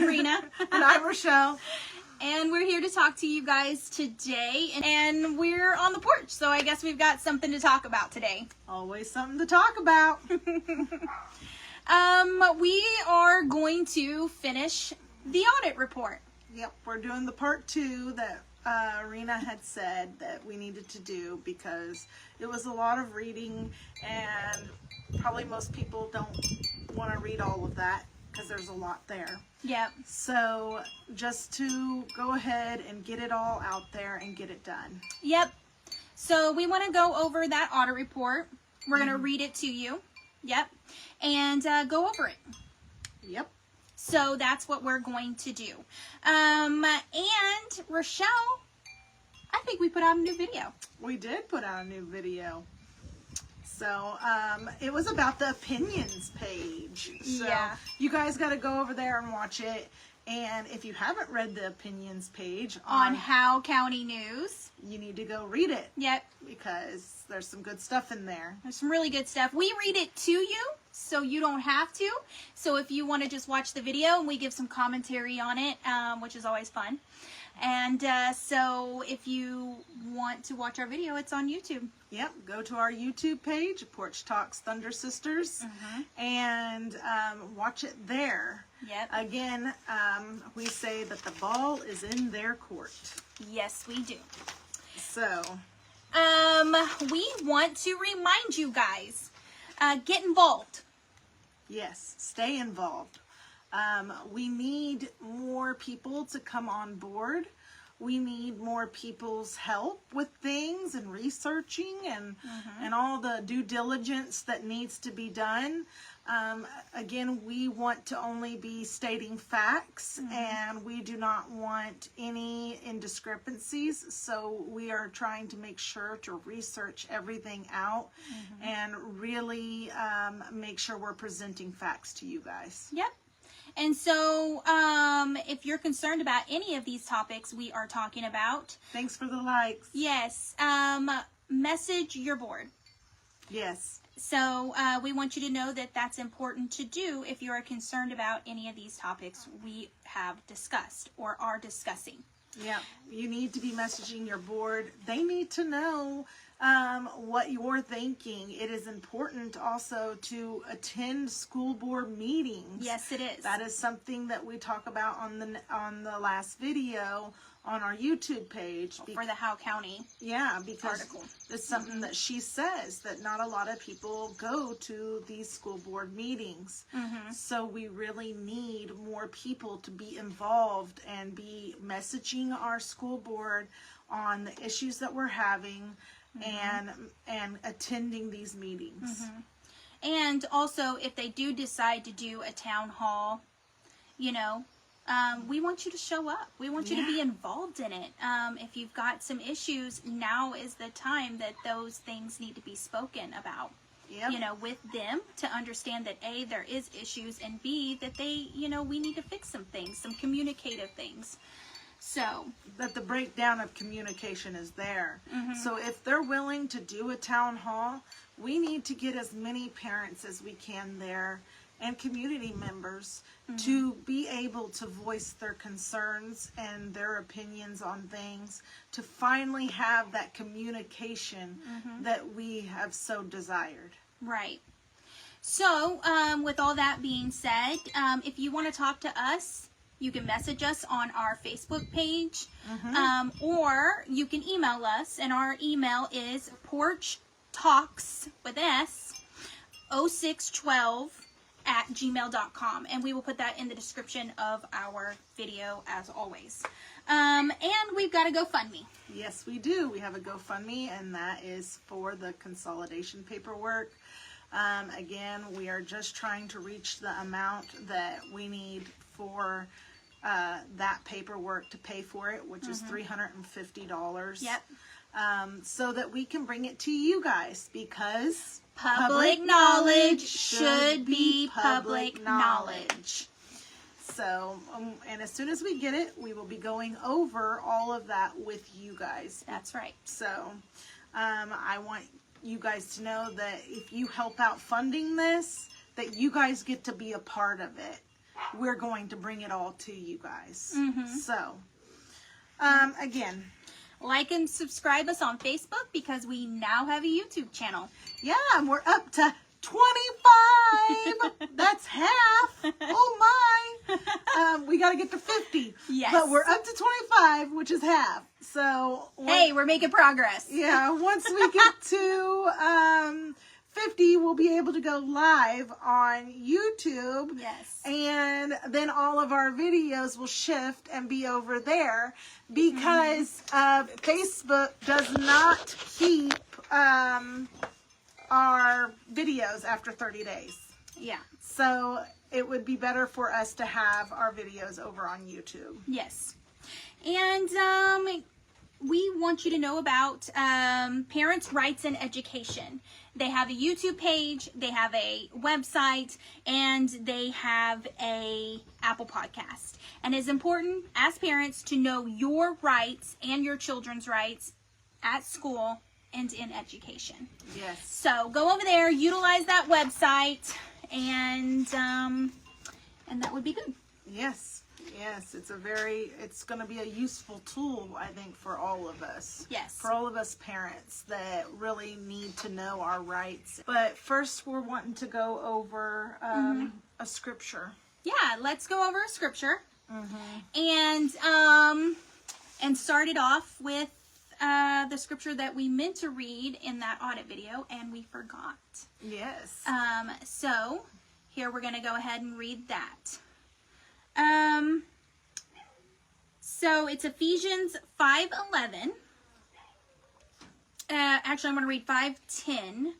I'm Rena. And I'm Rochelle. And we're here to talk to you guys today. And we're on the porch, so I guess we've got something to talk about today. Always something to talk about. We are going to finish the audit report. Yep, we're doing the part 2 that Rena had said that we needed to do because it was a lot of reading and probably most people don't want to read all of that because there's a lot there. Yep. So just to go ahead and get it all out there and get it done. Yep. So we want to go over that audit report. We're going to read it to you. Yep. And go over it. Yep. So that's what we're going to do. And Rochelle, I think we put out a new video. We did put out a new video. So it was about the opinions page. So Yeah. you guys got to go over there and watch it. And if you haven't read the opinions page On How County News. you need to go read it Yep. because there's some good stuff in there. There's some really good stuff. We read it to you, so you don't have to. So if you want to just watch the video, and we give some commentary on it, which is always fun. And so if you want to watch our video, it's on YouTube. Yep, go to our YouTube page, Porch Talks, ThunderSisters, and watch it there. Yep. Again, we say that the ball is in their court. Yes, we do. So, We want to remind you guys, get involved. yes, stay involved. We need more people to come on board. We need more people's help with things and researching and all the due diligence that needs to be done. Again, we want to only be stating facts and we do not want any indiscrepancies. So we are trying to make sure to research everything out and really make sure we're presenting facts to you guys. Yep. And so, if you're concerned about any of these topics we are talking about, Thanks for the likes. yes, message your board. Yes. So, we want you to know that that's important to do if you are concerned about any of these topics we have discussed or are discussing. Yeah, you need to be messaging your board. They need to know what you're thinking. It is important also to attend school board meetings. Yes, it is. That is something that we talk about on the last video on our YouTube page. For the How County Because article. it's something that she says that not a lot of people go to these school board meetings. So we really need more people to be involved and be messaging our school board on the issues that we're having and attending these meetings. And also, if they do decide to do a town hall, you know, we want you to show up. We want you to be involved in it. If you've got some issues, now is the time that those things need to be spoken about. Yep. You know, with them to understand that A, there is issues, and B, that they, you know, we need to fix some things, some communicative things. So that the breakdown of communication is there. So if they're willing to do a town hall, we need to get as many parents as we can there and community members to be able to voice their concerns and their opinions on things, to finally have that communication that we have so desired. Right. So, with all that being said, if you want to talk to us, you can message us on our Facebook page, or you can email us, and our email is PorchTalks with S 0612@gmail.com, and we will put that in the description of our video as always. And we've got a GoFundMe. Yes, we do. We have a GoFundMe, and that is for the consolidation paperwork. Again, we are just trying to reach the amount that we need for that paperwork to pay for it, which is $350. Yep. So that we can bring it to you guys, because Public knowledge should be public knowledge. So, and as soon as we get it, we will be going over all of that with you guys. That's right. So, I want you guys to know that if you help out funding this, that you guys get to be a part of it. we're going to bring it all to you guys. So, again, like and subscribe us on Facebook because we now have a YouTube channel. Yeah, and we're up to 25. That's half. Oh my. We got to get to 50. Yes. But we're up to 25, which is half. So hey, we're making progress. Yeah, once we get to 50, we'll be able to go live on YouTube. Yes. And then all of our videos will shift and be over there because Facebook does not keep our videos after 30 days. Yeah. So it would be better for us to have our videos over on YouTube. Yes. And we want you to know about Parents' Rights in Education. They have a YouTube page, they have a website, and they have a Apple podcast. And it's important as parents to know your rights and your children's rights at school and in education. Yes. So go over there, utilize that website, and that would be good. Yes. Yes, it's going to be a useful tool, I think, for all of us. Yes. For all of us parents that really need to know our rights. But first, we're wanting to go over a scripture. Yeah, let's go over a scripture. And start it off with the scripture that we meant to read in that audit video, and we forgot. Yes. So here we're going to go ahead and read that. So it's Ephesians 5:11. Actually, I'm going to read 5:10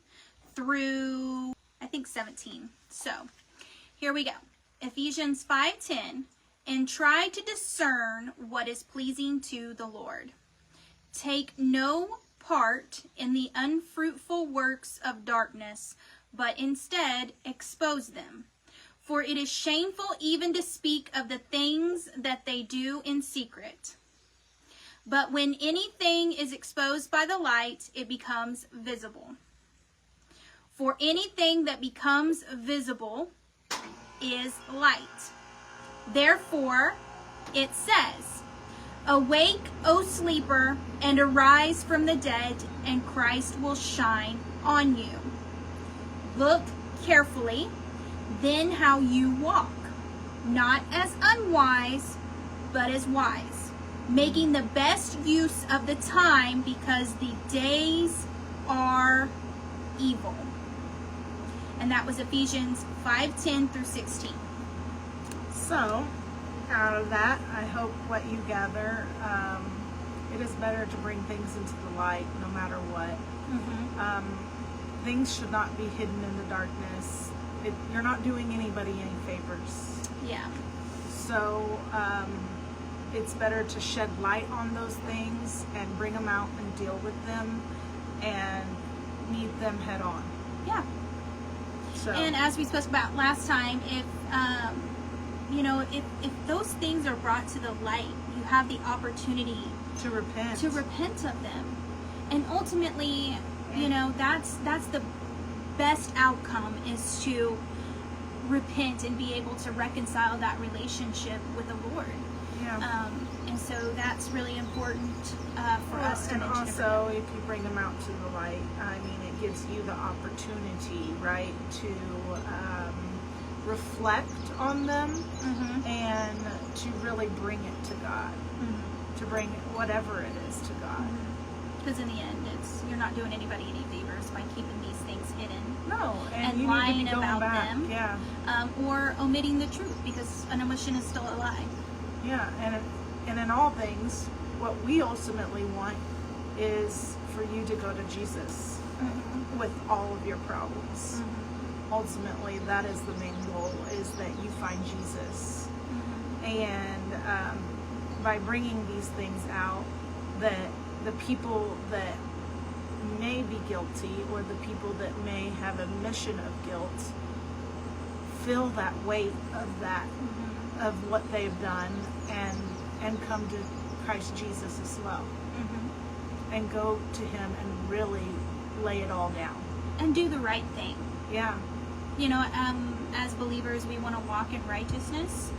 through, I think, 17. So here we go. Ephesians 5:10. And try to discern what is pleasing to the Lord. Take no part in the unfruitful works of darkness, but instead expose them. For it is shameful even to speak of the things that they do in secret. But when anything is exposed by the light, it becomes visible. For anything that becomes visible is light. Therefore, it says, awake, O sleeper, and arise from the dead, and Christ will shine on you. Look carefully then how you walk, not as unwise, but as wise, making the best use of the time because the days are evil. And that was Ephesians 5:10 through 16. So, out of that, I hope what you gather, it is better to bring things into the light no matter what. Things should not be hidden in the darkness. You're not doing anybody any favors. Yeah. So, it's better to shed light on those things and bring them out and deal with them and meet them head on. Yeah. So. And as we spoke about last time, if those things are brought to the light, you have the opportunity to repent of them. And ultimately, that's the best outcome, is to repent and be able to reconcile that relationship with the Lord. Yeah. And so that's really important for us to mention. And also, if you bring them out to the light, I mean, it gives you the opportunity, right, to reflect on them and to really bring it to God, to bring whatever it is to God. Because in the end, you're not doing anybody any favors by keeping these things hidden. No, and you lying need to be going about back. them. Yeah. Or omitting the truth, because an omission is still a lie. Yeah, and in all things, what we ultimately want is for you to go to Jesus with all of your problems. Ultimately, that is the main goal, is that you find Jesus. And by bringing these things out, that the people that may be guilty, or the people that may have a mission of guilt, feel that weight of that, of what they've done, and come to Christ Jesus as well. And go to him and really lay it all down. And do the right thing. Yeah. You know, as believers, we want to walk in righteousness,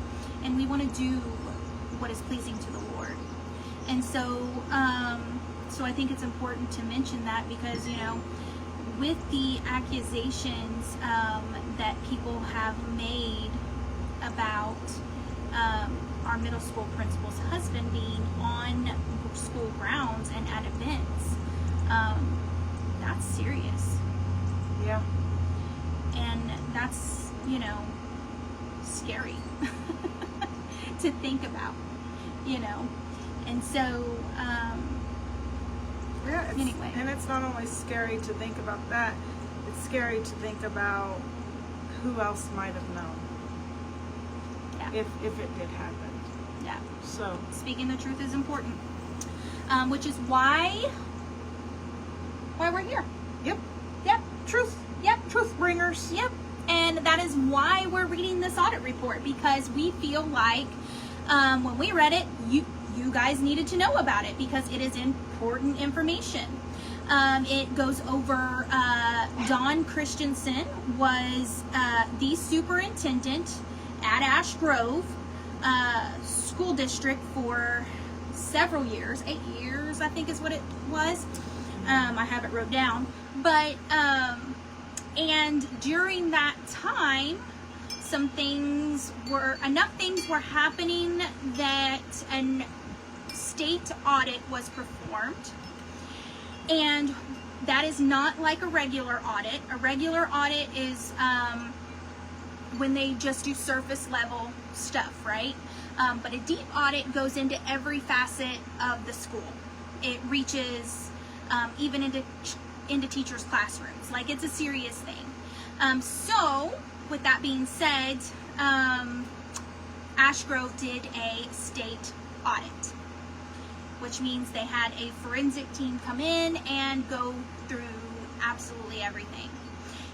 and we want to do what is pleasing to the Lord. And so, so I think it's important to mention that, because, you know, with the accusations that people have made about our middle school principal's husband being on school grounds and at events, that's serious. Yeah. And that's, you know, scary to think about, you know. And so, Yeah, anyway. And it's not only scary to think about that, it's scary to think about who else might have known. Yeah. If it did happen. Yeah. So Speaking the truth is important. Which is why we're here. Yep. Yep. Truth. Yep. Truth bringers. Yep. And that is why we're reading this audit report, because we feel like when we read it, you guys needed to know about it, because it is important information. It goes over Don Christensen was the superintendent at Ashgrove School District for several years, 8 years I think is what it was. I have it wrote down. But and during that time, enough things were happening that a state audit was performed. And that is not like a regular audit. A regular audit is when they just do surface level stuff, right? But a deep audit goes into every facet of the school. It reaches even into teachers' classrooms. Like, it's a serious thing. So, with that being said, Ashgrove did a state audit, which means they had a forensic team come in and go through absolutely everything.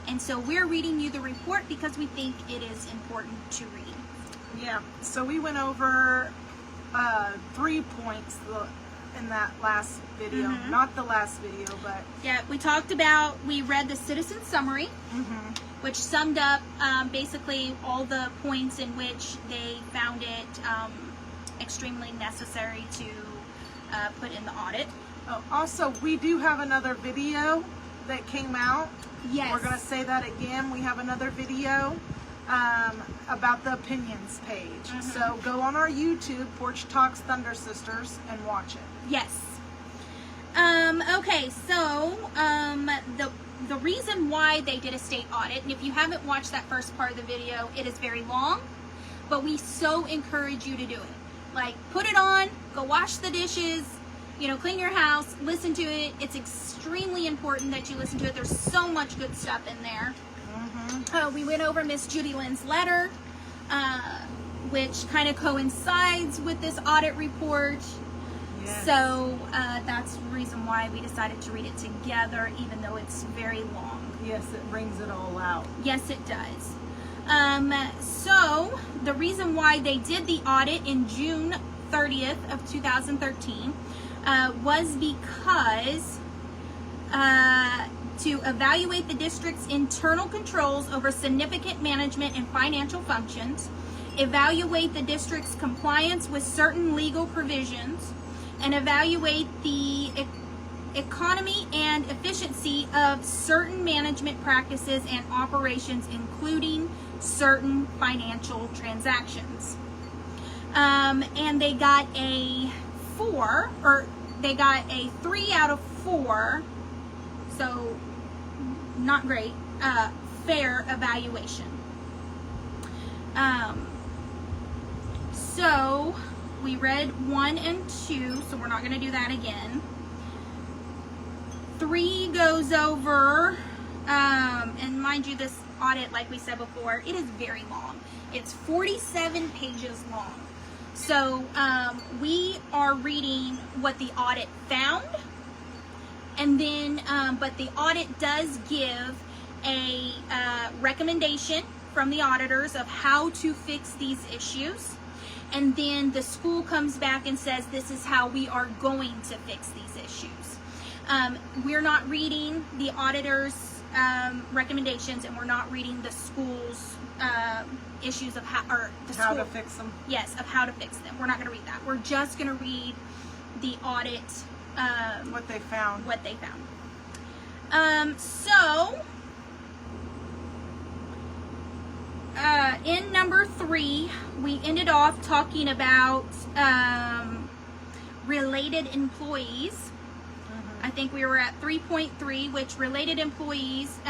And so we're reading you the report because we think it is important to read. Yeah. So we went over 3 points in that last video. Mhm. Not the last video, but Yeah, we read the citizen summary, which summed up basically all the points in which they found it extremely necessary to put in the audit. oh, also we do have another video that came out. Yes. We're going to say that again. We have another video about the opinions page. So go on our YouTube, Porch Talks, ThunderSisters, and watch it. Yes. Okay, so the reason why they did a state audit, and if you haven't watched that first part of the video, it is very long, but we so encourage you to do it. Like, put it on, go wash the dishes, you know, clean your house, listen to it. It's extremely important that you listen to it. There's so much good stuff in there. We went over Miss Judy Lynn's letter, which kind of coincides with this audit report. Yes. So that's the reason why we decided to read it together, even though it's very long. Yes, it brings it all out. Yes, it does. So the reason why they did the audit in June 30th of 2013 was because to evaluate the district's internal controls over significant management and financial functions, evaluate the district's compliance with certain legal provisions, and evaluate the economy and efficiency of certain management practices and operations, including certain financial transactions. And they got a 3 out of 4, so not great, fair evaluation. So we read 1 and 2, so we're not going to do that again. 3 goes over, and mind you, this audit, like we said before, it is very long. It's 47 pages long. So we are reading what the audit found, and then, but the audit does give a recommendation from the auditors of how to fix these issues. And then the school comes back and says, this is how we are going to fix these issues. We're not reading the auditor's recommendations, and we're not reading the school's issues of how to fix them. Yes, of how to fix them. We're not going to read that. We're just going to read the audit. What they found. In number 3, we ended off talking about related employees. I think we were at 3.3, which related employees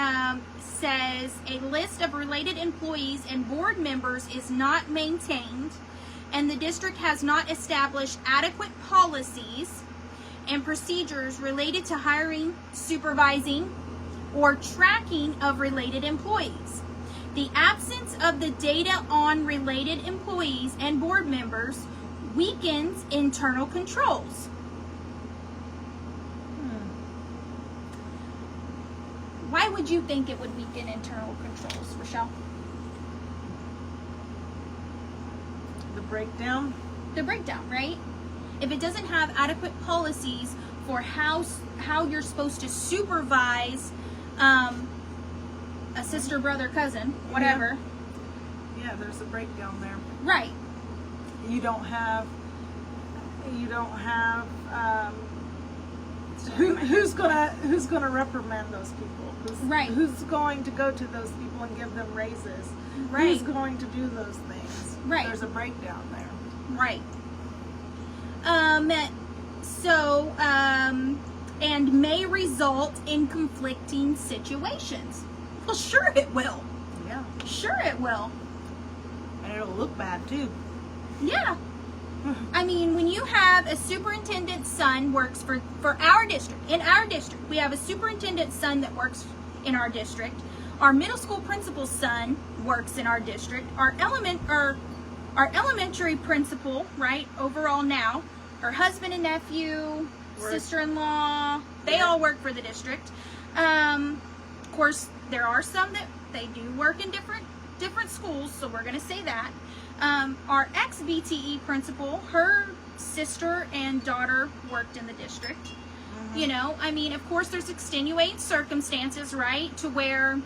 says a list of related employees and board members is not maintained, and the district has not established adequate policies and procedures related to hiring, supervising, or tracking of related employees. The absence of the data on related employees and board members weakens internal controls. Why would you think it would weaken internal controls, Rochelle? The breakdown. The breakdown, right? If it doesn't have adequate policies for how you're supposed to supervise a sister, brother, cousin, whatever. Yeah, there's a breakdown there. Right. You don't have who's gonna reprimand those people? Right. Who's going to go to those people and give them raises? Right. Who's going to do those things? Right. There's a breakdown there. Right. And may result in conflicting situations. Well, sure it will. Yeah. Sure it will. And it'll look bad too. Yeah. I mean, when you have a superintendent's son works for our district, in our district, we have a superintendent's son that works in our district. Our middle school principal's son works in our district. Our elementary principal, right, overall now, her husband and nephew, sister-in-law, they all work for the district. Of course, there are some that they do work in different schools, so we're going to say that. Our ex-BTE principal, her sister and daughter worked in the district. Mm-hmm. You know, I mean, of course, there's extenuating circumstances, right, to where,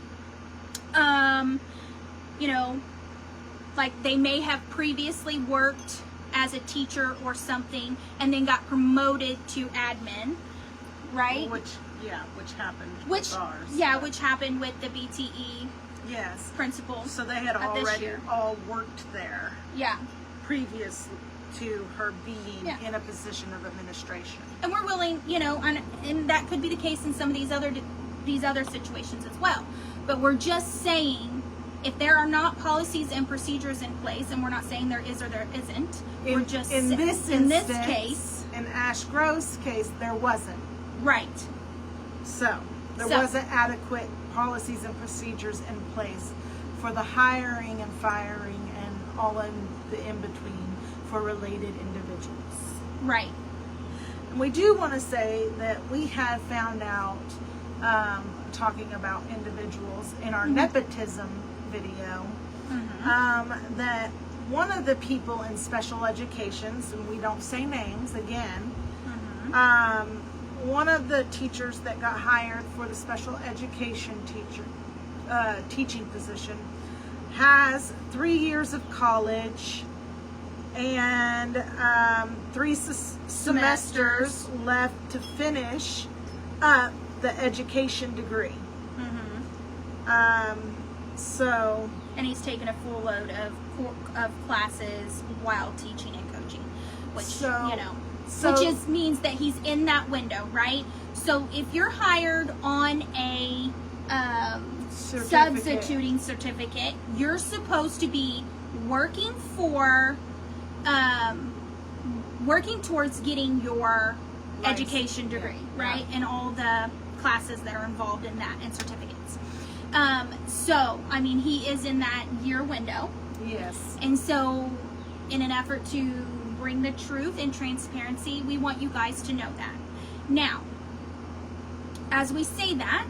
you know, like they may have previously worked as a teacher or something and then got promoted to admin, right? Which happened with ours. Yeah, which happened with the BTE yes. principal. So they had already all worked there. Yeah. Previous to her being in a position of administration. And we're willing, you know, and that could be the case in some of these other situations as well. But we're just saying, if there are not policies and procedures in place, and we're not saying there is or there isn't, we're just in this case, in Ashgrove's case, there wasn't. Right. So there wasn't adequate policies and procedures in place for the hiring and firing and all in the in-between for related individuals. Right. And we do want to say that we had found out, talking about individuals in our nepotism video, that one of the people in special educations, and we don't say names again, one of the teachers that got hired for the special education teaching position has 3 years of college and 3 semesters left to finish up the education degree. And he's taken a full load of classes while teaching and coaching, which which just means that he's in that window, right? So if you're hired on a substituting certificate, you're supposed to be working towards getting your education degree, right? And all the classes that are involved in that and certificates. So, I mean, he is in that year window. Yes. And so, in an effort to bring the truth and transparency, we want you guys to know that. Now, as we say that,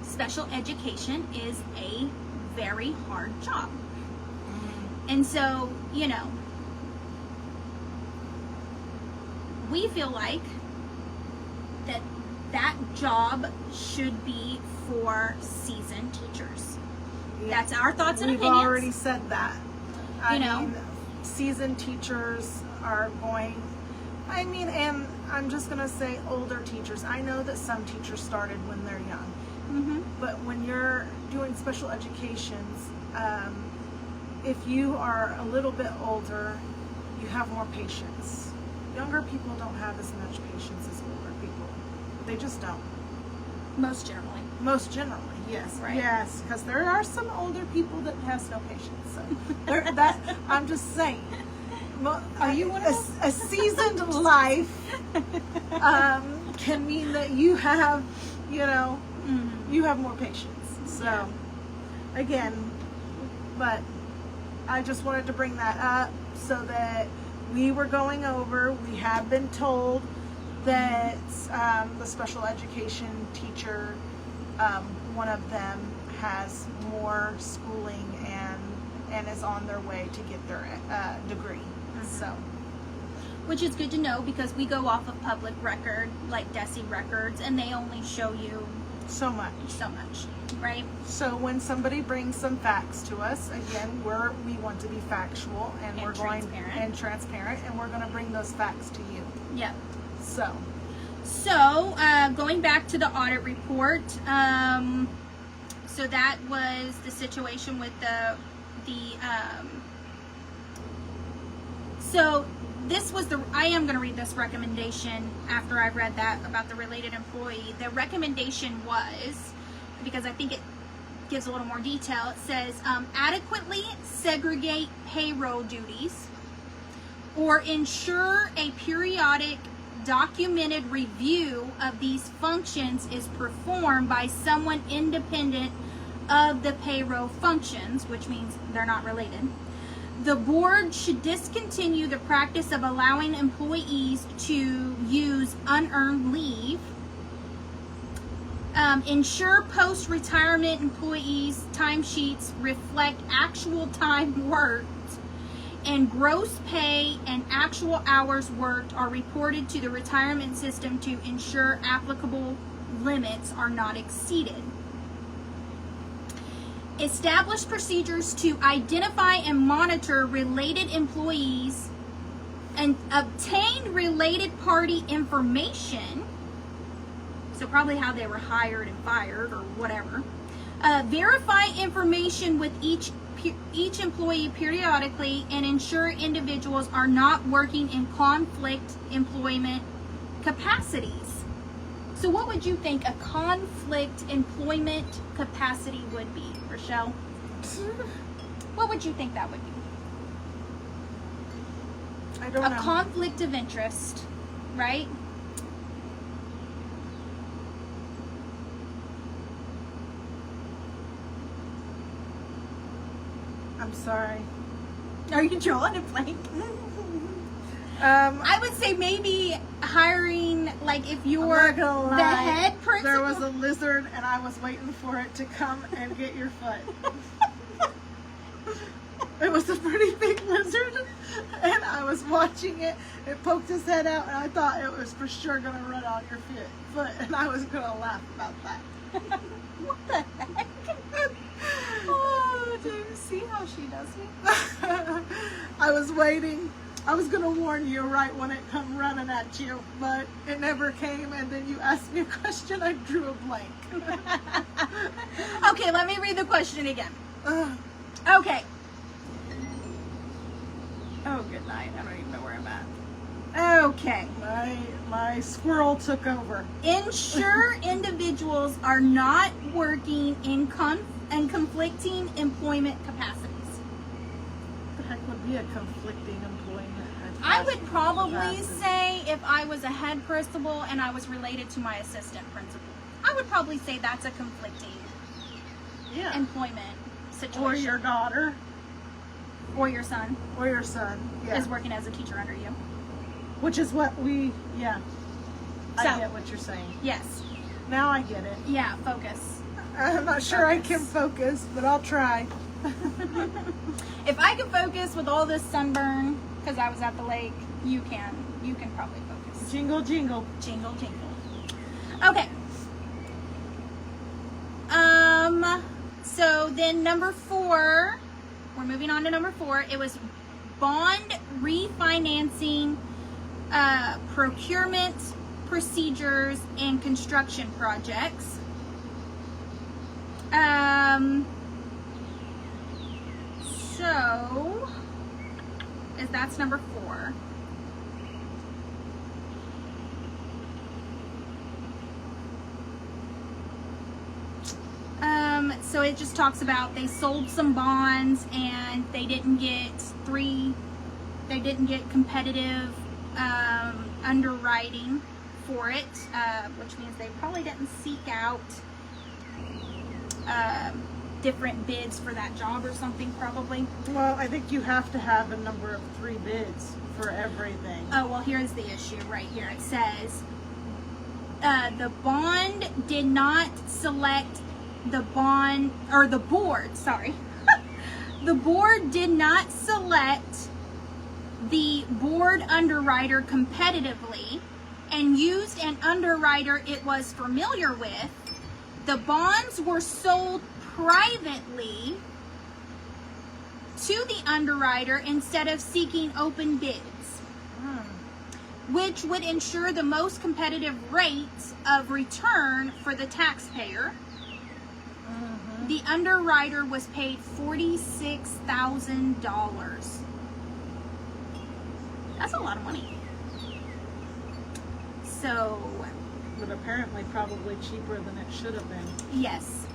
special education is a very hard job. And so, you know, we feel like that job should be for seasoned teachers. Yeah. That's our thoughts and We've opinions. already said that. I You know. mean, seasoned teachers are going, and I'm just going to say older teachers. I know that some teachers started when they're young, but when you're doing special educations, if you are a little bit older, you have more patience. Younger people don't have as much patience as older people. They just don't. Most generally. Most generally, yes. Right. Yes, because there are some older people that has no patience. So I'm just saying. Are you one of those? A seasoned life can mean that you have, you have more patience. So, again, but I just wanted to bring that up so that we were going over. We have been told that the special education teacher, one of them has more schooling and is on their way to get their degree. So, which is good to know because we go off of public record, like DESE records, and they only show you so much, right? So when somebody brings some facts to us, again, we want to be factual and we're transparent, and we're going to bring those facts to you. Yep. So, going back to the audit report, so that was the situation with so this was I am going to read this recommendation after I've read that about the related employee. The recommendation was, because I think it gives a little more detail, it says, adequately segregate payroll duties or ensure a periodic documented review of these functions is performed by someone independent of the payroll functions, which means they're not related. The board should discontinue the practice of allowing employees to use unearned leave. Ensure post-retirement employees' timesheets reflect actual time worked, and gross pay and actual hours worked are reported to the retirement system to ensure applicable limits are not exceeded. Establish procedures to identify and monitor related employees and obtain related party information. So probably how they were hired and fired or whatever. Verify information with each employee periodically and ensure individuals are not working in conflict employment capacities. So what would you think a conflict employment capacity would be, Rochelle? What would you think that would be? I don't know. A conflict of interest, right? I'm sorry. Are you drawing a blank? I would say maybe hiring, like if you're the head principal. There was a lizard and I was waiting for it to come and get your foot. It was a pretty big lizard and I was watching it. It poked his head out and I thought it was for sure going to run on your foot and I was going to laugh about that. What the heck? Oh, do you see how she does me? I was waiting. I was going to warn you right when it come running at you, but it never came, and then you asked me a question, I drew a blank. Okay, let me read the question again. Okay. Oh, good night. I don't even know where I'm at. Okay. My squirrel took over. Ensure individuals are not working in conflicting employment capacities. What the heck would be a conflicting employment? I would probably say if I was a head principal and I was related to my assistant principal, I would probably say that's a conflicting employment situation. Or your daughter. Or your son. Or your son, is working as a teacher under you. Which is what I So, get what you're saying. Yes. Now I get it. Yeah, focus. I'm not sure I can focus, but I'll try. If I can focus with all this sunburn, because I was at the lake, you can probably focus. Jingle, jingle. Jingle, jingle. Okay. So then number 4, we're moving on to number 4. It was bond refinancing, procurement procedures, and construction projects. So, that's number 4. So it just talks about they sold some bonds and they didn't get competitive underwriting for it, which means they probably didn't seek out different bids for that job or something, probably. Well, I think you have to have a number of 3 bids for everything. Oh, well, here's the issue right here. It says the bond did not select the bond, or the board, sorry. The board did not select the board underwriter competitively and used an underwriter it was familiar with. The bonds were sold privately to the underwriter instead of seeking open bids, which would ensure the most competitive rates of return for the taxpayer. The underwriter was paid $46,000. That's a lot of money. So, But apparently probably cheaper than it should have been, yes,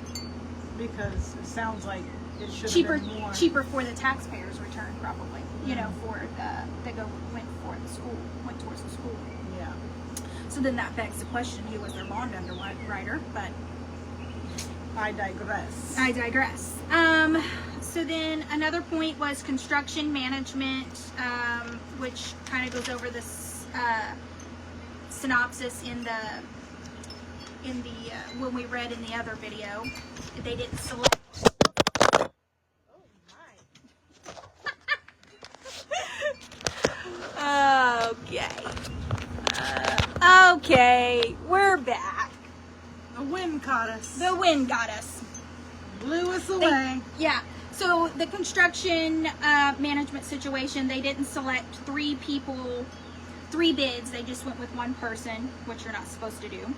because it sounds like it should cheaper, have been more. cheaper for the taxpayers' return, probably. You know, for that went towards the school. Yeah. So then that begs the question: who was their bond underwriter? But I digress. So then another point was construction management, which kind of goes over this synopsis in the when we read in the other video. They didn't select. Okay, we're back. The wind caught us. The wind got us. Blew us away. Yeah. So the construction management situation, they didn't select 3 bids. They just went with one person, which you're not supposed to do.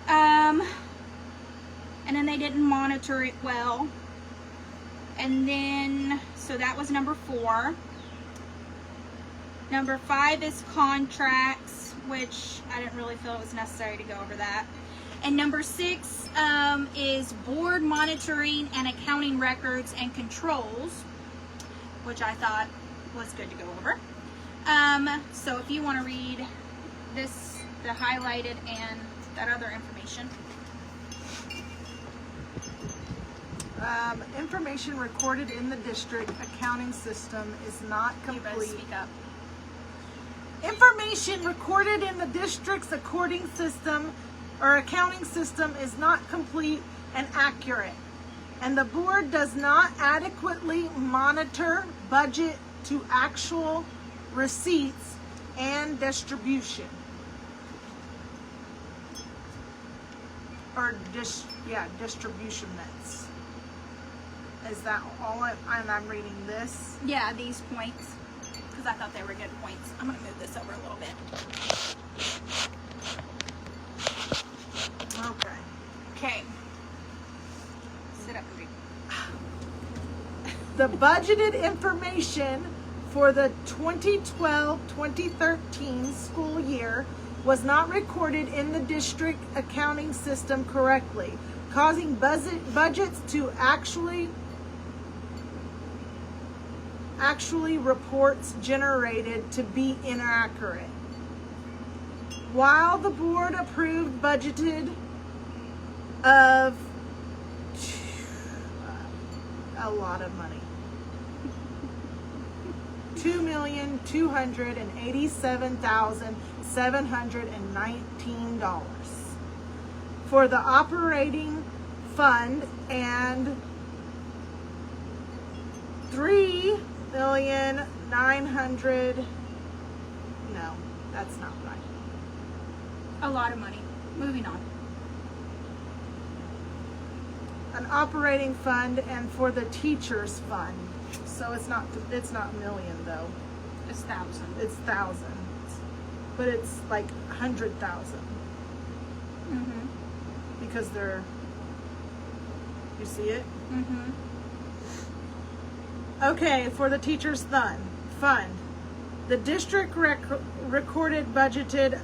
And then they didn't monitor it well. And then, so that was number 4. Number 5 is contracts, which I didn't really feel it was necessary to go over that. And number 6 is board monitoring and accounting records and controls, which I thought was good to go over. So if you want to read this, the highlighted and that other information. Information recorded in the district accounting system is not You better complete. speak up. Information recorded in the district's accounting system is not complete and accurate, and the board does not adequately monitor budget to actual receipts and distribution. Distribution nets. Is that all? I'm reading this. Yeah, these points, because I thought they were good points. I'm going to move this over a little bit. Okay. Okay. Sit up and read. The budgeted information for the 2012-2013 school year was not recorded in the district accounting system correctly, causing budgets to actually reports generated to be inaccurate. While the board approved budgeted of a lot of money, $2,287,719 for the operating fund and $3,900,000. No, that's not right. A lot of money. moving on. An operating fund and for the teachers fund. So it's not million though. It's 1,000. It's thousands. But it's like 100,000. Mm-hmm. Because they're, you see it? Mm-hmm. Okay, for the teachers fund. The district recorded budgeted,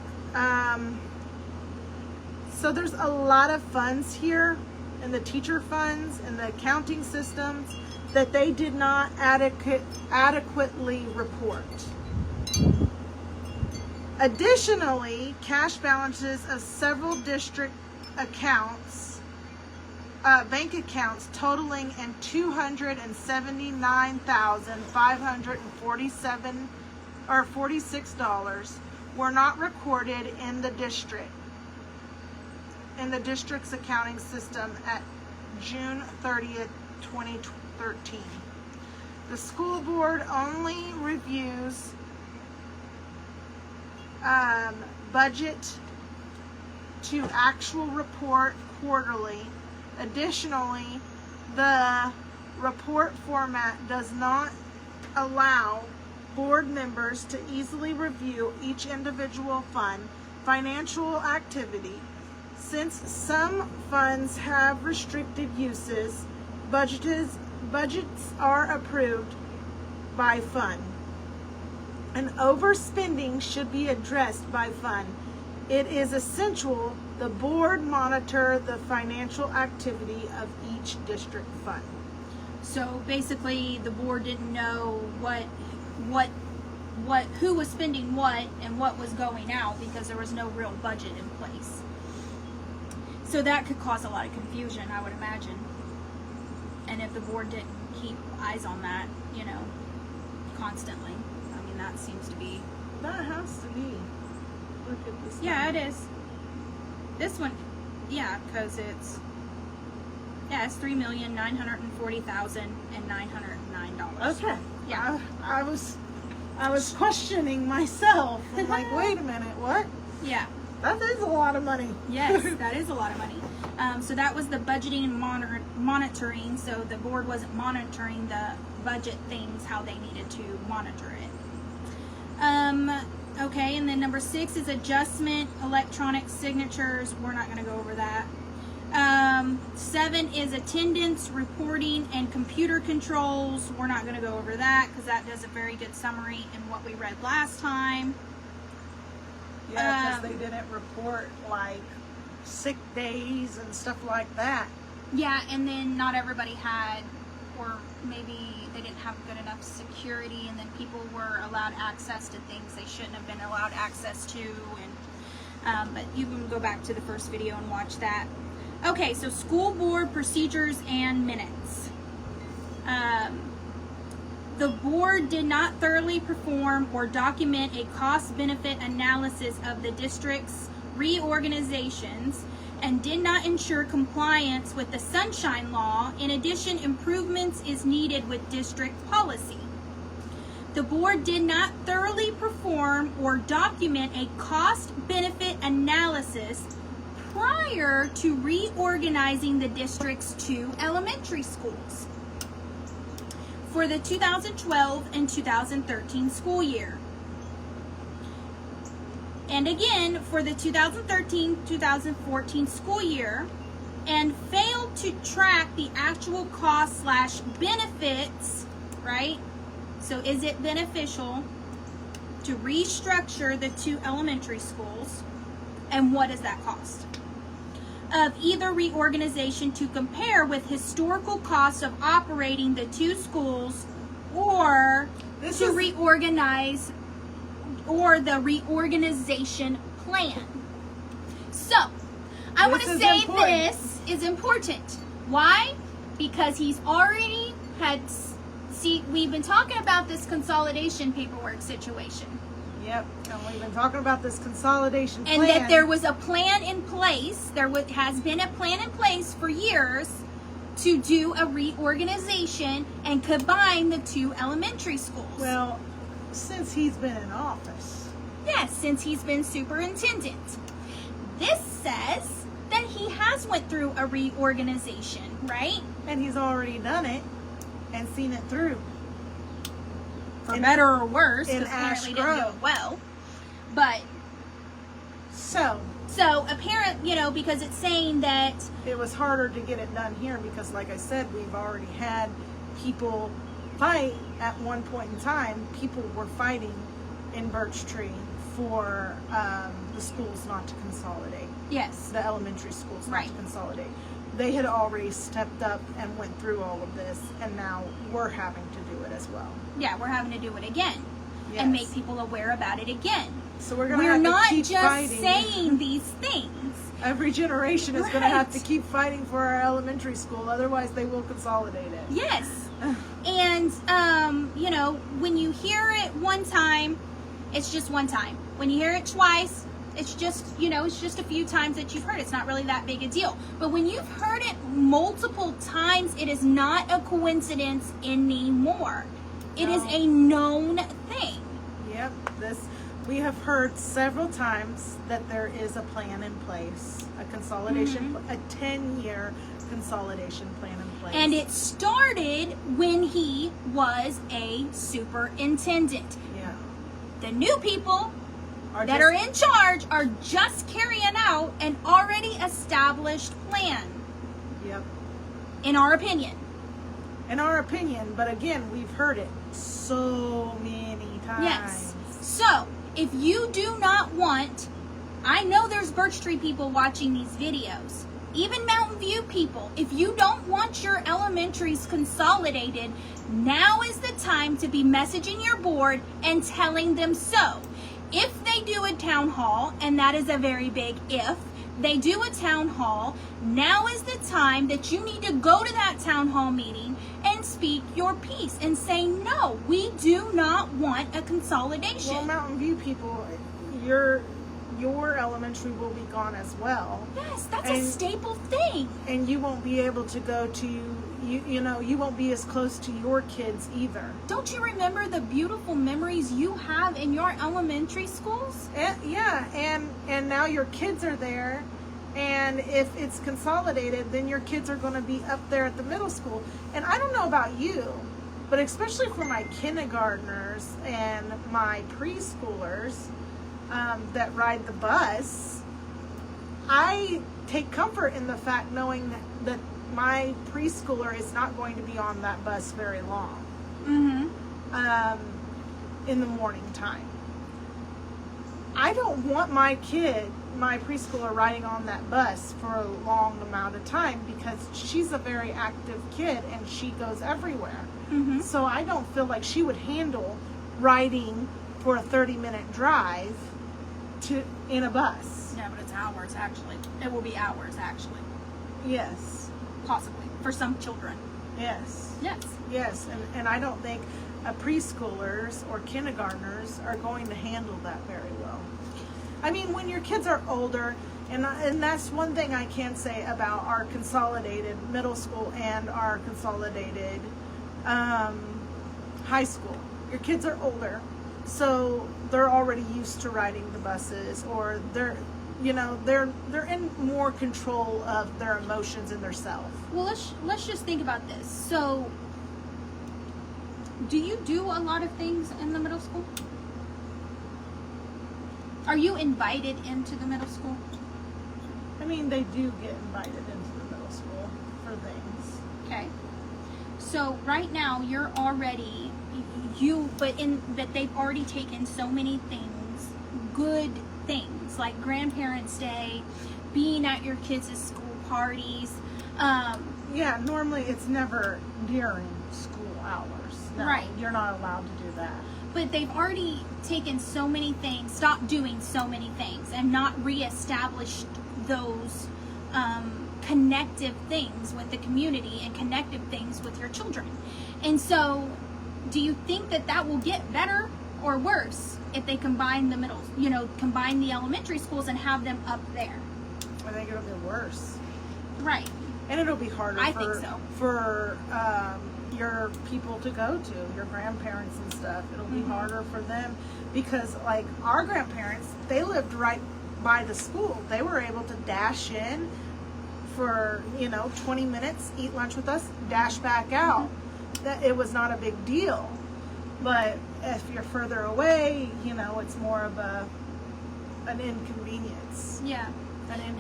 so there's a lot of funds here in the teacher funds and the accounting systems that they did not adequately report. Additionally, cash balances of several district accounts, bank accounts totaling in $279,547 or $46 were not recorded in the district's accounting system at June 30th, 2013. The school board only reviews budget to actual report quarterly. Additionally, the report format does not allow board members to easily review each individual fund financial activity. Since some funds have restricted uses, budgets are approved by fund. And overspending should be addressed by fund. It is essential the board monitor the financial activity of each district fund. So basically, the board didn't know who was spending what and what was going out because there was no real budget in place. So that could cause a lot of confusion, I would imagine. And if the board didn't keep eyes on that, constantly, I mean, that seems to be. That has to be. Look at this. Yeah, it is. This one, yeah, because it's $3,940,909. Okay. Yeah. I was questioning myself. I'm like, wait a minute, what? Yeah. That is a lot of money. Yes, that is a lot of money. So that was the budgeting and monitoring. So the board wasn't monitoring the budget things how they needed to monitor it. Okay, and then number 6 is adjustment, electronic signatures. We're not going to go over that. 7 is attendance, reporting, and computer controls. We're not going to go over that because that does a very good summary in what we read last time. Yeah, because they didn't report like sick days and stuff like that. Yeah, and then not everybody had, or maybe they didn't have good enough security, and then people were allowed access to things they shouldn't have been allowed access to. And but you can go back to the first video and watch that. Okay, so school board procedures and minutes. The board did not thoroughly perform or document a cost-benefit analysis of the district's reorganizations and did not ensure compliance with the Sunshine Law. In addition, improvements is needed with district policy. The board did not thoroughly perform or document a cost-benefit analysis prior to reorganizing the district's 2 elementary schools for the 2012 and 2013 school year. And again, for the 2013-2014 school year, and failed to track the actual cost/benefits, right? So is it beneficial to restructure the 2 elementary schools? And what does that cost? Of either reorganization to compare with historical costs of operating the 2 schools, or reorganize, or the reorganization plan. So, I want to say this is important. Why? Because he's already had, we've been talking about this consolidation paperwork situation. Yep, and we've been talking about this consolidation plan. And that there was a plan in place, has been a plan in place for years to do a reorganization and combine the 2 elementary schools. Well, since he's been in office. Yes, since he's been superintendent. this says that he has went through a reorganization, right? And he's already done it and seen it through. For better or worse, in because apparently didn't Ashgrove. go well. But so apparent, because it's saying that it was harder to get it done here because, like I said, we've already had people fight at one point in time. People were fighting in Birch Tree for the schools not to consolidate. yes, The elementary schools not Right. to consolidate. They had already stepped up and went through all of this, and now we're having to do it as well. yeah, we're having to do it again Yes. and make people aware about it again. So we're gonna We're have not to keep just fighting. saying these things. Every generation is going to have to Right. keep fighting for our elementary school, otherwise they will consolidate it. Yes. And, when you hear it one time, it's just one time. When you hear it twice, it's just, it's just a few times that you've heard. It's not really that big a deal. But when you've heard it multiple times, it is not a coincidence anymore. It is No. a known thing. Yep, we have heard several times that there is a plan in place, a consolidation, a 10-year consolidation plan in place. And it started when he was a superintendent. Yeah. The new people that just- are in charge are just carrying out an already established plan, Yep. in our opinion. In our opinion, but again, we've heard it so many times. Yes. So, if you do not want, I know there's Birch Tree people watching these videos, even Mountain View people, if you don't want your elementaries consolidated, now is the time to be messaging your board and telling them so. If they do a town hall, and that is a very big if, they do a town hall, now is the time that you need to go to that town hall meeting and speak your piece and say, no, we do not want a consolidation. Well, Mountain View people, your elementary will be gone as well. Yes, that's a And- staple thing. And you won't be able to go to, you won't be as close to your kids either. Don't you remember the beautiful memories you have in your elementary schools? Yeah, and now your kids are there, and if it's consolidated, then your kids are going to be up there at the middle school. And I don't know about you, but especially for my kindergartners and my preschoolers that ride the bus, I take comfort in the fact knowing that my preschooler is not going to be on that bus very long. Mm-hmm. In the morning time. I don't want my preschooler riding on that bus for a long amount of time because she's a very active kid and she goes everywhere. Mm-hmm. So I don't feel like she would handle riding for a 30-minute drive in a bus. Yeah, but it's hours, actually. It will be hours, actually. Yes. Possibly. For some children. Yes. Yes. Yes. And I don't think preschoolers or kindergartners are going to handle that very well. I mean, when your kids are older, and that's one thing I can say about our consolidated middle school and our consolidated high school. Your kids are older, so they're already used to riding the buses, or they're in more control of their emotions and their self. Well, let's just think about this. So, do you do a lot of things in the middle school? Are you invited into the middle school? I mean, they do get invited into the middle school for things. Okay. So right now you're already but they've already taken so many things, good things like Grandparents' Day, being at your kids' school parties. Yeah, normally it's never during school hours. No, Right. You're not allowed to do that. But they've already taken so many things, stopped doing so many things, and not reestablished those connective things with the community and connective things with your children. And so, do you think that will get better or worse if they combine combine the elementary schools and have them up there? I think it'll be worse. Right. And it'll be harder I think so. for your people to go to, your grandparents and stuff. It'll be harder for them because, like, our grandparents, they lived right by the school. They were able to dash in for 20 minutes, eat lunch with us, dash back out. That it was not a big deal. But if you're further away, it's more of an inconvenience. Yeah.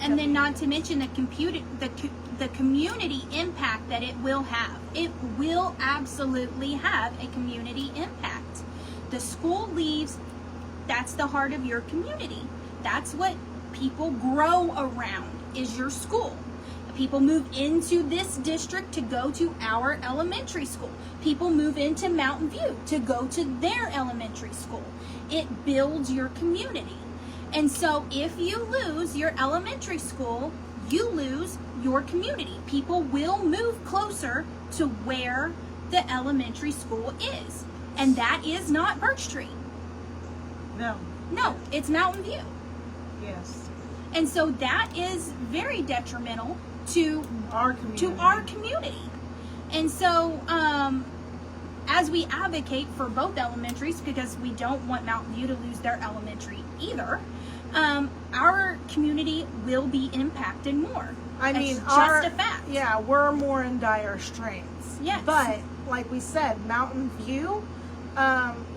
And then not to mention the community impact that it will have. It will absolutely have a community impact. The school leaves, that's the heart of your community. That's what people grow around, is your school. People move into this district to go to our elementary school. People move into Mountain View to go to their elementary school. It builds your community. And so if you lose your elementary school, you lose your community. People will move closer to where the elementary school is. And that is not Birch Tree. No. No, it's Mountain View. Yes. And so that is very detrimental to our community. And so as we advocate for both elementaries, because we don't want Mountain View to lose their elementary either, our community will be impacted more. It's just a fact. Yeah, we're more in dire straits. Yes. But like we said, Mountain View,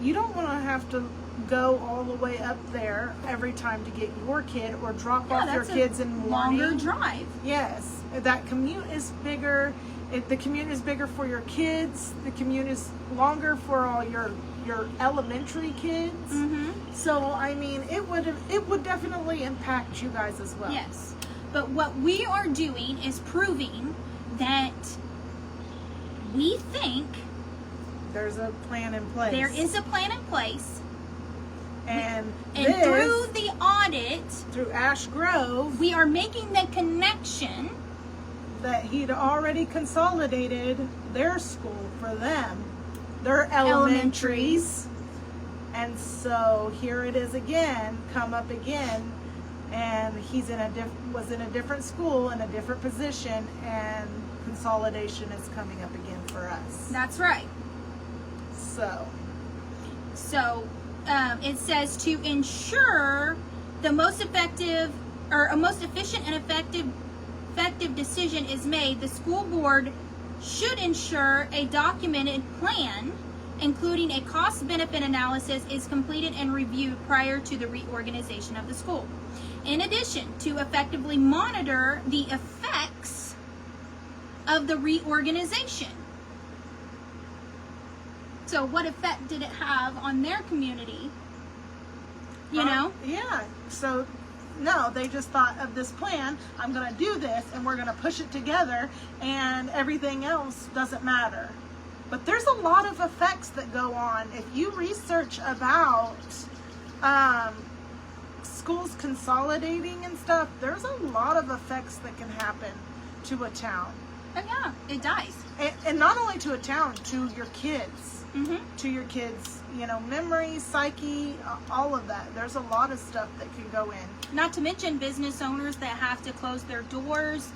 you don't want to have to go all the way up there every time to get your kid or drop off your kids in the morning. Longer drive. Yes, that commute is bigger. The commute is bigger for your kids. The commute is longer for all your elementary kids. Mm-hmm. So it would definitely impact you guys as well. Yes, but what we are doing is proving that we think there's a plan in place. There is a plan in place. And through the audit, through Ashgrove, we are making the connection that he'd already consolidated their school for them, their elementaries. And so here it is again, come up again, and he's was in a different school in a different position, and consolidation is coming up again for us. That's right. So it says to ensure the most effective or a most efficient and effective decision is made, the school board should ensure a documented plan, including a cost-benefit analysis, is completed and reviewed prior to the reorganization of the school. In addition, to effectively monitor the effects of the reorganization. So what effect did it have on their community? Yeah. So, no, they just thought of this plan. I'm going to do this, and we're going to push it together, and everything else doesn't matter. But there's a lot of effects that go on. If you research about schools consolidating and stuff, there's a lot of effects that can happen to a town. And yeah, it does. And not only to a town, to your kids. Mm-hmm. To your kids, memory, psyche, all of that. There's a lot of stuff that can go in. Not to mention business owners that have to close their doors.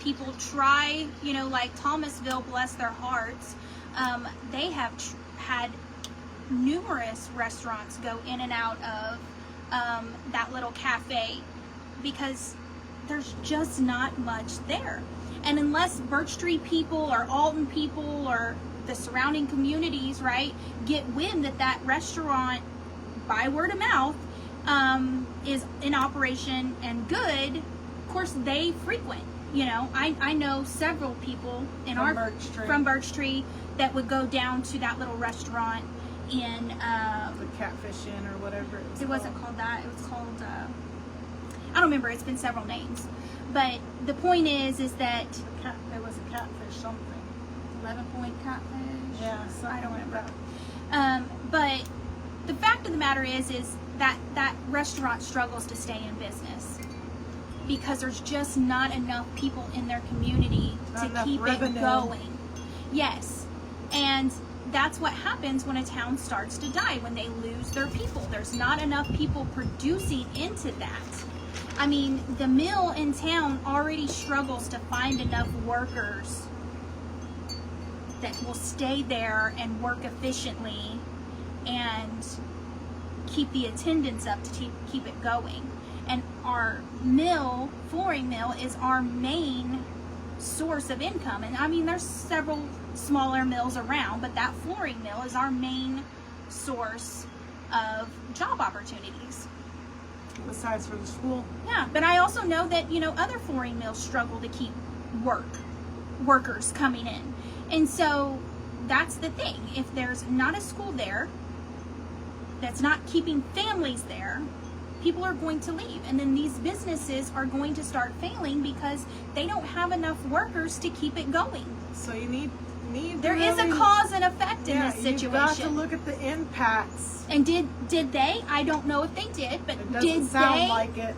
People try, like Thomasville, bless their hearts. They have had numerous restaurants go in and out of that little cafe because there's just not much there. And unless Birch Tree people or Alton people or the surrounding communities, right, get wind that restaurant, by word of mouth, is in operation and good, of course they frequent. I know several people from Birch Tree that would go down to that little restaurant in the Catfish Inn or whatever it was. It wasn't called that. It was called I don't remember. It's been several names, but the point is that it was a Catfish something. 11-point Catfish. Yeah, I don't remember. But the fact of the matter is that restaurant struggles to stay in business because there's just not enough people in their community to keep it going. Yes, and that's what happens when a town starts to die, when they lose their people. There's not enough people producing into that. I mean, the mill in town already struggles to find enough workers that will stay there and work efficiently and keep the attendance up to keep it going. and our flooring mill is our main source of income. And I mean, there's several smaller mills around, but that flooring mill is our main source of job opportunities. Besides for the school. Yeah, but I also know that, other flooring mills struggle to keep workers coming in. And so that's the thing. If there's not a school there that's not keeping families there, people are going to leave. And then these businesses are going to start failing because they don't have enough workers to keep it going. So you need there is a cause and effect in this situation. You've got to look at the impacts. And did they? I don't know if they did, but it doesn't sound like it.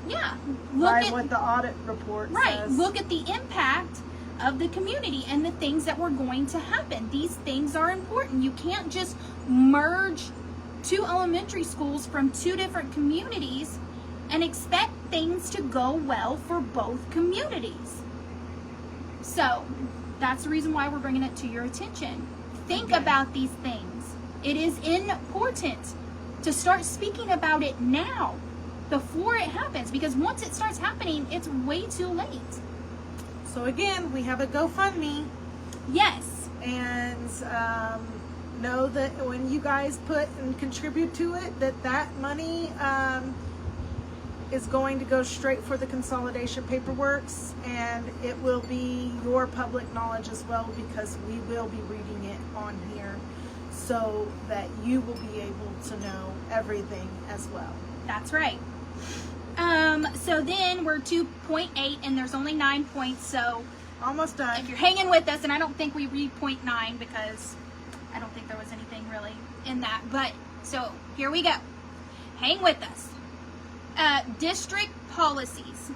Yeah. By what the audit report says. Right. Look at the impact of the community and the things that were going to happen. These things are important. You can't just merge 2 elementary schools from 2 different communities and expect things to go well for both communities. So that's the reason why we're bringing it to your attention. Think about these things. It is important to start speaking about it now before it happens, because once it starts happening, it's way too late. So again, we have a GoFundMe. Yes. And know that when you guys put and contribute to it, that money is going to go straight for the consolidation paperworks, and it will be your public knowledge as well, because we will be reading it on here so that you will be able to know everything as well. That's right. So then we're 2.8 and there's only 9 points, so almost done. If you're hanging with us, and I don't think we read 0.9 because I don't think there was anything really in that, but so here we go. Hang with us. District policies.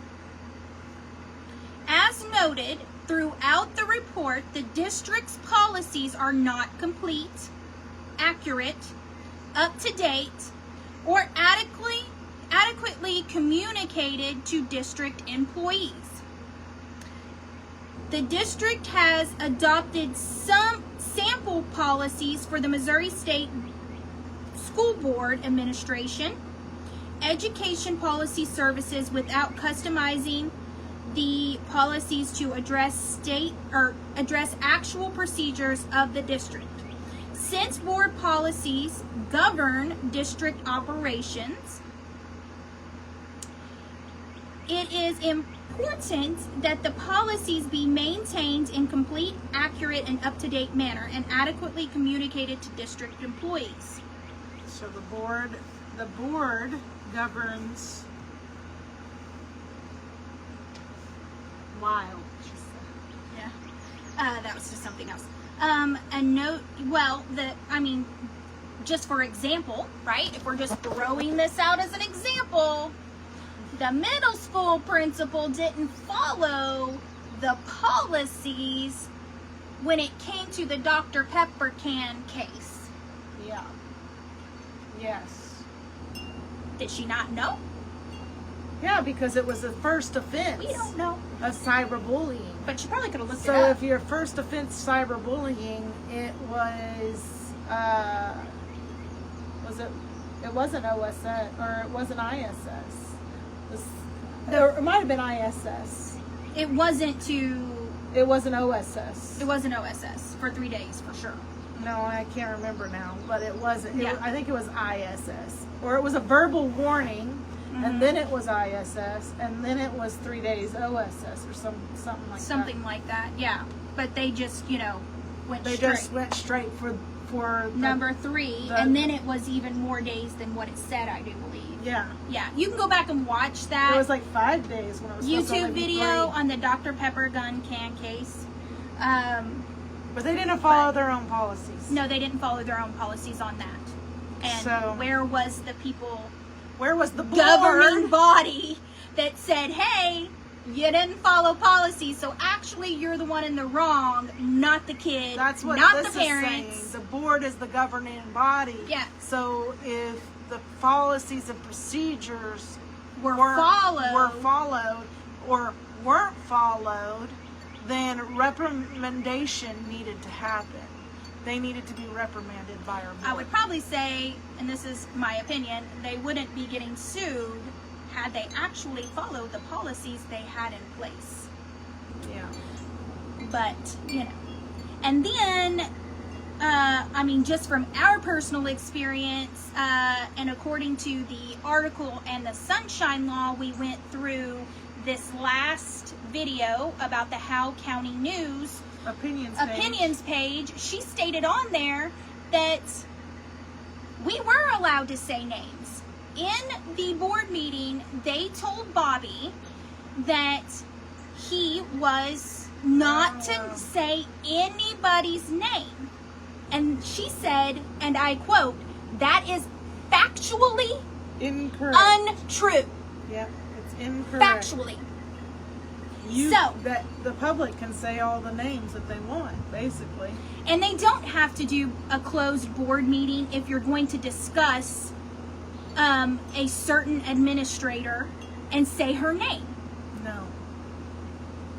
As noted throughout the report, the district's policies are not complete, accurate, up to date, or adequately communicated to district employees. The district has adopted some sample policies for the Missouri State School Board Administration, Education Policy Services without customizing the policies to address actual procedures of the district. Since board policies govern district operations, it is important that the policies be maintained in complete, accurate, and up-to-date manner and adequately communicated to district employees. So the board governs wild. Yeah. That was just something else. Just for example, right? If we're just throwing this out as an example, the middle school principal didn't follow the policies when it came to the Dr. Pepper can case. Yeah. Yes. Did she not know? Yeah, because it was the first offense. We don't know. Of cyberbullying. But she probably could have looked it So up. if your first offense cyberbullying, it wasn't OSS, or it wasn't ISS. It might have been ISS. It wasn't OSS. It wasn't OSS for 3 days for sure. No, I can't remember now, but it wasn't. Yeah. I think it was ISS. Or it was a verbal warning, and then it was ISS, and then it was 3 days OSS, or something like that. Something like that, yeah. But they just, went They straight. just went straight for number 3, and then it was even more days than what it said, I do believe. Yeah. Yeah, you can go back and watch that. It was like 5 days when it was supposed to YouTube only be video 3. on the Dr. Pepper gun can case. But they didn't follow their own policies. No, they didn't follow their own policies on that. And So- where was the people, Where was the board? governing body that said, hey, you didn't follow policies, so actually you're the one in the wrong, not the kid, That's what not this the is parents. saying. The board is the governing body. Yeah. So if the policies and procedures Were followed or weren't followed, then reprimandation needed to happen. They needed to be reprimanded by our board. I would probably say, and this is my opinion, they wouldn't be getting sued had they actually followed the policies they had in place. Yeah. But, you know. And then, I mean, just from our personal experience, and according to the article and the Sunshine Law, we went through this last video about the Howe County News opinions page. She stated on there that we were allowed to say names. In the board meeting, they told Bobby that he was not to say anybody's name. And she said, and I quote, "That is factually incorrect. Untrue." Yep, it's incorrect. Factually. That the public can say all the names that they want, basically. And they don't have to do a closed board meeting if you're going to discuss a certain administrator and say her name.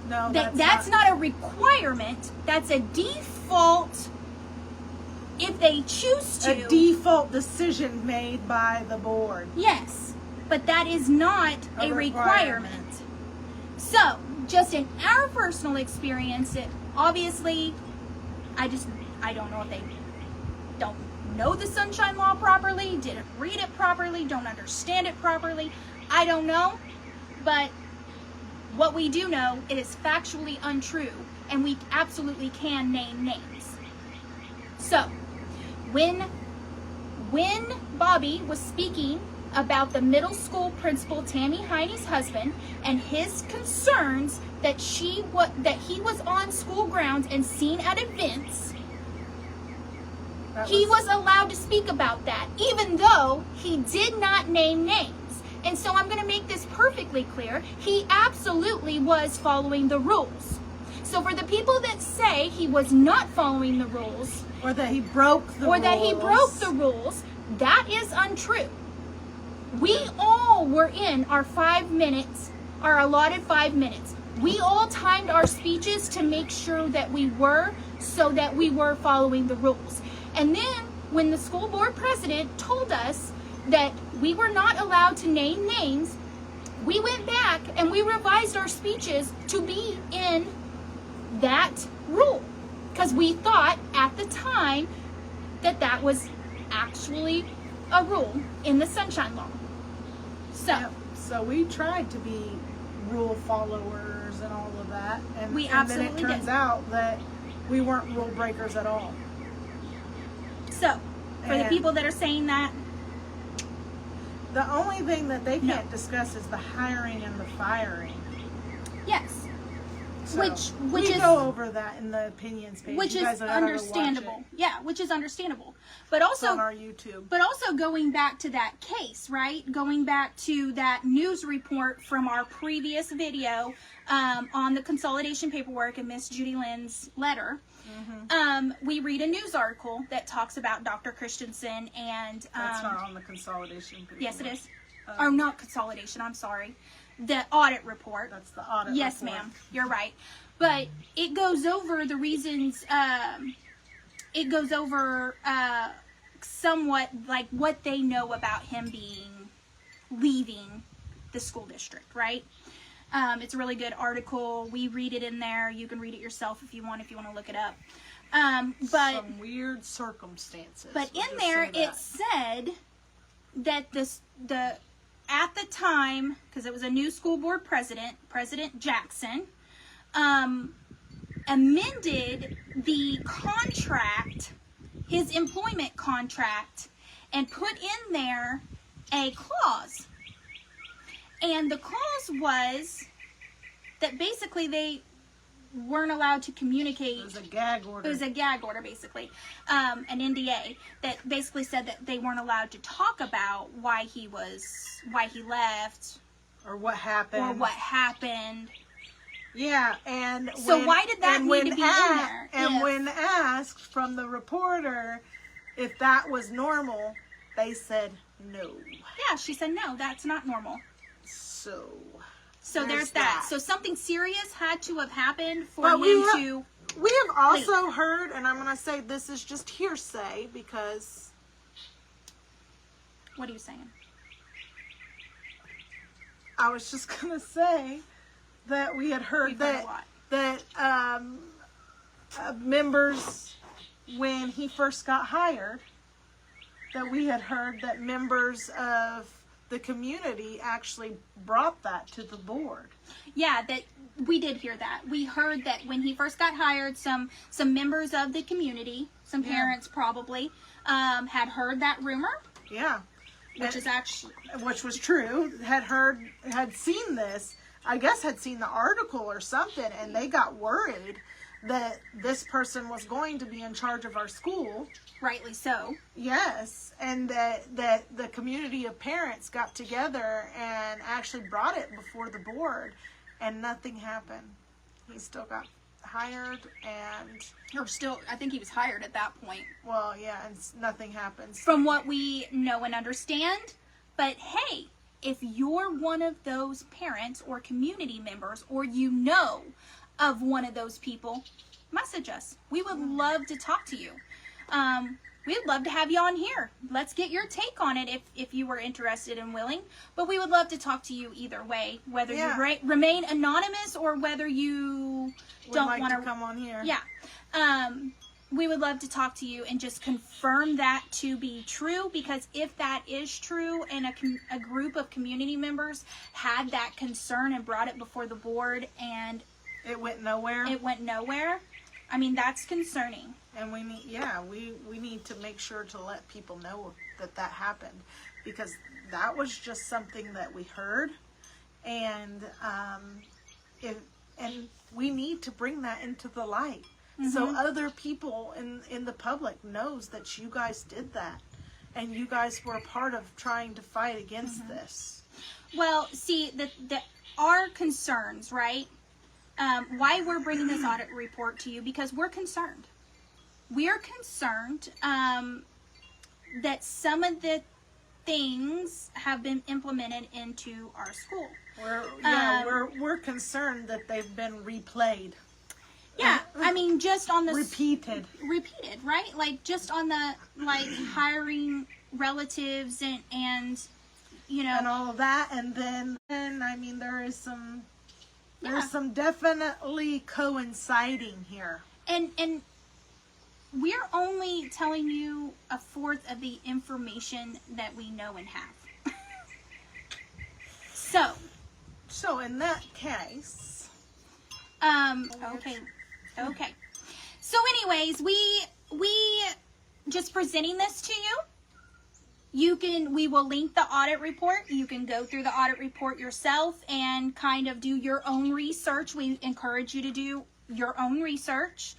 No, that's not a requirement. That's a default if they choose to. A default decision made by the board. Yes, but that is not a requirement. So, just in our personal experience, obviously, I don't know if they don't know the Sunshine Law properly, didn't read it properly, don't understand it properly. I don't know, but what we do know, it is factually untrue, and we absolutely can name names. So, when Bobby was speaking about the middle school principal, Tammy Heine's husband, and his concerns that he was on school grounds and seen at events, he was allowed to speak about that, even though he did not name names. And so I'm going to make this perfectly clear. He absolutely was following the rules. So for the people that say he was not following the rules, or that he broke the rules, that is untrue. We all were in our 5 minutes, our allotted 5 minutes. We all timed our speeches to make sure that we were following the rules. And then when the school board president told us that we were not allowed to name names, we went back and we revised our speeches to be in that rule. Because we thought at the time that was actually a rule in the Sunshine Law. So we tried to be rule followers and all of that. And then it turns out that we weren't rule breakers at all. So, for the people that are saying that, the only thing that they can't discuss is the hiring and the firing. Yes. So which is go over that in the opinions page. Which is understandable. Yeah, which is understandable. But also it's on our YouTube. But also going back to that case, right? Going back to that news report from our previous video on the consolidation paperwork and Miss Judy Lynn's letter. Mm-hmm. We read a news article that talks about Dr. Christensen and that's not on the consolidation paperwork. Yes, it is. Or not consolidation, I'm sorry. The audit report. That's the audit report. Yes, ma'am. You're right. But it goes over the reasons, it goes over somewhat like what they know about him leaving the school district, right? It's a really good article. We read it in there. You can read it yourself if you want to look it up. But some weird circumstances. But in there it said that at the time, because it was a new school board president, President Jackson, amended the contract, his employment contract, and put in there a clause. And the clause was that basically they weren't allowed to communicate. It was a gag order. It was a gag order, basically. An NDA that basically said that they weren't allowed to talk about why he left. Or what happened. Yeah, and so why did that need to be in there? And when asked from the reporter if that was normal, they said no. Yeah, she said no, that's not normal. So there's that. So something serious had to have happened for him to... We have also heard, and I'm going to say this is just hearsay because... What are you saying? I was just gonna say that we had heard We've heard a lot. that members, when he first got hired, that we had heard that members of the community actually brought that to the board. Yeah, that we did hear that. We heard that when he first got hired, some members of the community, some parents probably, had heard that rumor. Yeah. Which is actually... Which was true. Had seen this, I guess had seen the article or something, and they got worried that this person was going to be in charge of our school. Rightly so. Yes, and that the community of parents got together and actually brought it before the board, and nothing happened. He still got hired, and... Or still, I think he was hired at that point. Well, yeah, and nothing happens. From what we know and understand. But hey, if you're one of those parents or community members, or you know of one of those people, message us. We would love to talk to you. We'd love to have you on here. Let's get your take on it if you were interested and willing. But we would love to talk to you either way, whether you remain anonymous or whether you don't want to come on here. Yeah. We would love to talk to you and just confirm that to be true, because if that is true and a group of community members had that concern and brought it before the board and it went nowhere. I mean, that's concerning. And we need to make sure to let people know that happened, because that was just something that we heard, and we need to bring that into the light, so other people in the public knows that you guys did that, and you guys were a part of trying to fight against this. Well, see, our concerns, right? Why we're bringing this audit report to you, because we're concerned. We are concerned that some of the things have been implemented into our school. We're concerned that they've been replayed. Yeah, I mean, just on the repeated, right? Like just on the hiring relatives and you know, and all of that, and then I mean there is some. There's some definitely coinciding here. And we're only telling you a fourth of the information that we know and have. So in that case, okay. So anyways, we just presenting this to you. We will link the audit report. You can go through the audit report yourself and kind of do your own research. We encourage you to do your own research.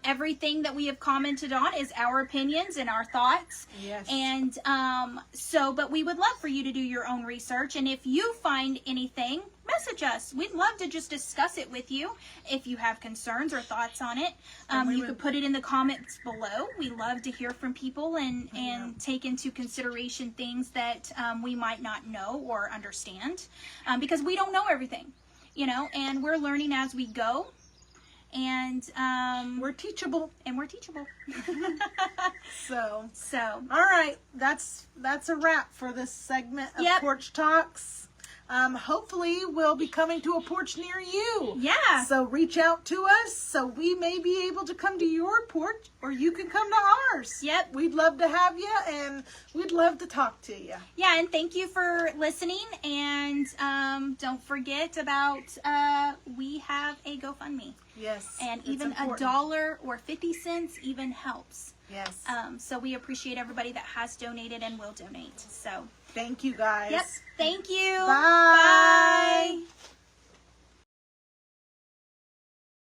Everything that we have commented on is our opinions and our thoughts. Yes. And but we would love for you to do your own research. And if you find anything, message us. We'd love to just discuss it with you. If you have concerns or thoughts on it, you could put it in the comments below. We love to hear from people and take into consideration things that we might not know or understand, because we don't know everything, you know, and we're learning as we go. And we're teachable. So all right, that's a wrap for this segment of Porch Talks. Hopefully we'll be coming to a porch near you. Yeah. So reach out to us so we may be able to come to your porch, or you can come to ours. Yep. We'd love to have you, and we'd love to talk to you. Yeah, and thank you for listening. And don't forget about we have a GoFundMe. Yes. And even $1 or 50 cents even helps. Yes. So we appreciate everybody that has donated and will donate. So thank you, guys. Yep. Thank you. Bye. Bye.